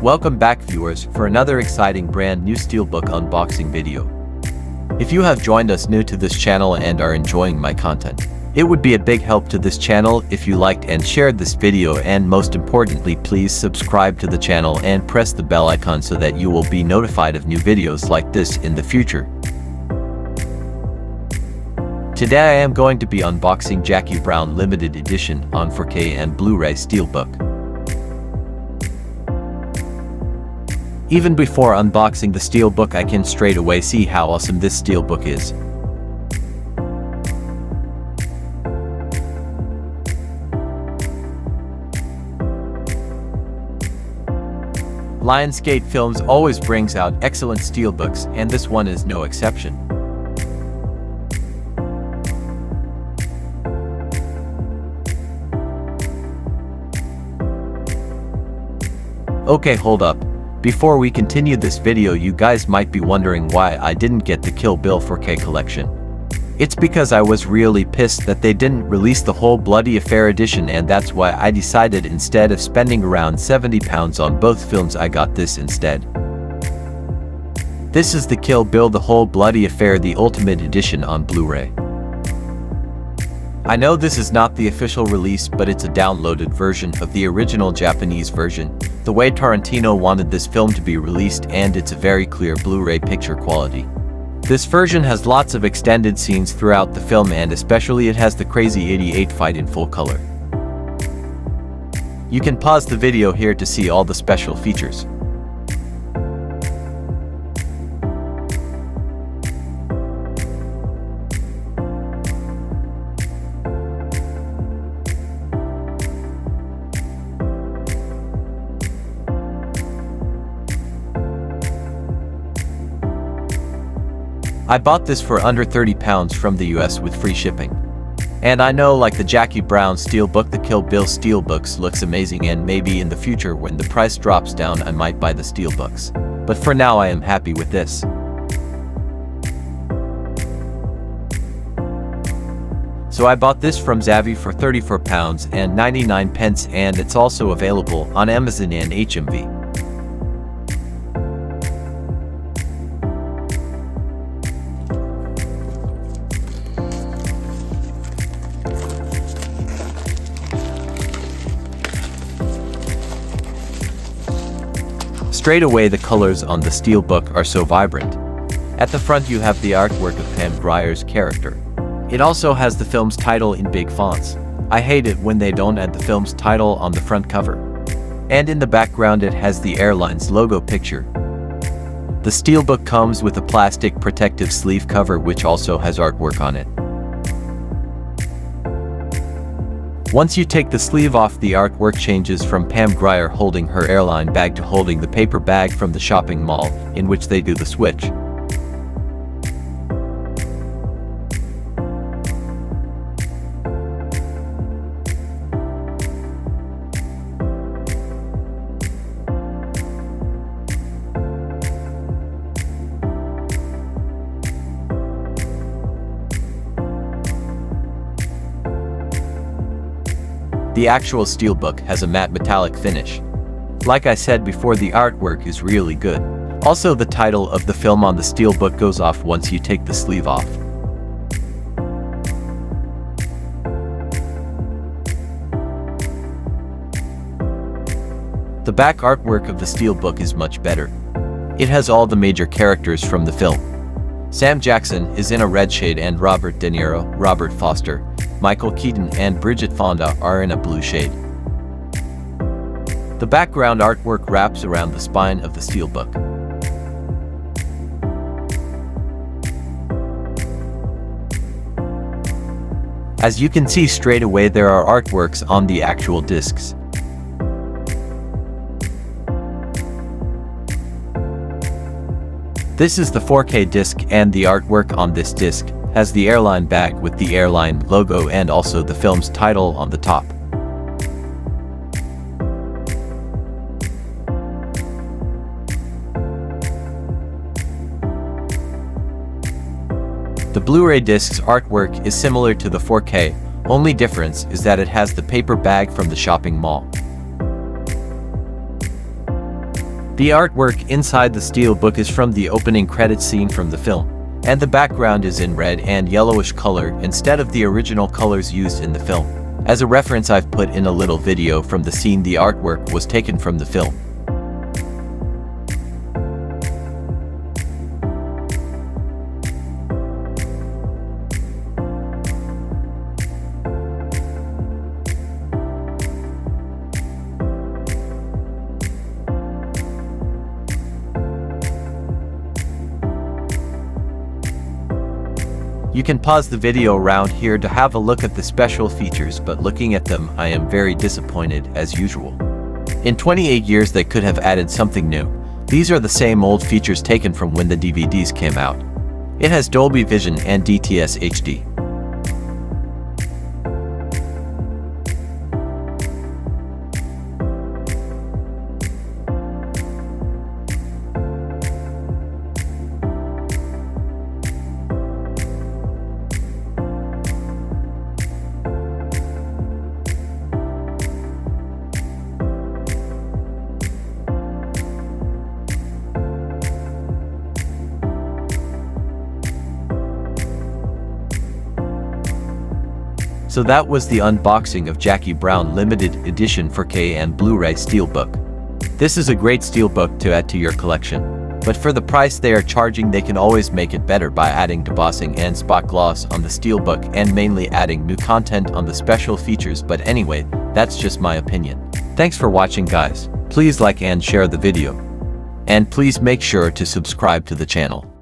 Welcome back viewers for another exciting brand new Steelbook unboxing video. If you have joined us new to this channel and are enjoying my content, it would be a big help to this channel if you liked and shared this video, and most importantly, please subscribe to the channel and press the bell icon so that you will be notified of new videos like this in the future. Today I am going to be unboxing Jackie Brown limited edition on 4K and Blu-ray Steelbook. Even before unboxing the Steelbook, I can straight away see how awesome this Steelbook is. Lionsgate Films always brings out excellent Steelbooks, and this one is no exception. Okay, hold up. Before we continue this video, you guys might be wondering why I didn't get the Kill Bill 4K collection. It's because I was really pissed that they didn't release the whole Bloody Affair edition, and that's why I decided instead of spending around £70 on both films, I got this instead. This is the Kill Bill The Whole Bloody Affair, the Ultimate Edition on Blu-ray. I know this is not the official release, but it's a downloaded version of the original Japanese version, the way Tarantino wanted this film to be released, and it's a very clear Blu-ray picture quality. This version has lots of extended scenes throughout the film, and especially it has the crazy 88 fight in full color. You can pause the video here to see all the special features. I bought this for under £30 from the US with free shipping. And I know, like the Jackie Brown Steelbook, the Kill Bill Steelbooks looks amazing, and maybe in the future when the price drops down I might buy the Steelbooks. But for now I am happy with this. So I bought this from Zavvi for £34.99, and it's also available on Amazon and HMV. Straight away, the colors on the Steelbook are so vibrant. At the front you have the artwork of Pam Grier's character. It also has the film's title in big fonts. I hate it when they don't add the film's title on the front cover. And in the background it has the airline's logo picture. The Steelbook comes with a plastic protective sleeve cover which also has artwork on it. Once you take the sleeve off, the artwork changes from Pam Grier holding her airline bag to holding the paper bag from the shopping mall, in which they do the switch. The actual Steelbook has a matte metallic finish. Like I said before, the artwork is really good. Also, the title of the film on the Steelbook goes off once you take the sleeve off. The back artwork of the Steelbook is much better. It has all the major characters from the film. Sam Jackson is in a red shade, and Robert DeNiro, Robert Foster, Michael Keaton and Bridget Fonda are in a blue shade. The background artwork wraps around the spine of the Steelbook. As you can see straight away, there are artworks on the actual discs. This is the 4K disc, and the artwork on this disc has the airline bag with the airline logo and also the film's title on the top. The Blu-ray disc's artwork is similar to the 4K, only difference is that it has the paper bag from the shopping mall. The artwork inside the Steelbook is from the opening credits scene from the film, and the background is in red and yellowish color instead of the original colors used in the film. As a reference, I've put in a little video from the scene the artwork was taken from the film. You can pause the video around here to have a look at the special features, but looking at them, I am very disappointed as usual. In 28 years they could have added something new. These are the same old features taken from when the DVDs came out. It has Dolby Vision and DTS HD. So that was the unboxing of Jackie Brown limited edition 4K and Blu-ray Steelbook. This is a great Steelbook to add to your collection, but for the price they are charging they can always make it better by adding debossing and spot gloss on the Steelbook and mainly adding new content on the special features. But anyway, that's just my opinion. Thanks for watching guys. Please like and share the video. And please make sure to subscribe to the channel.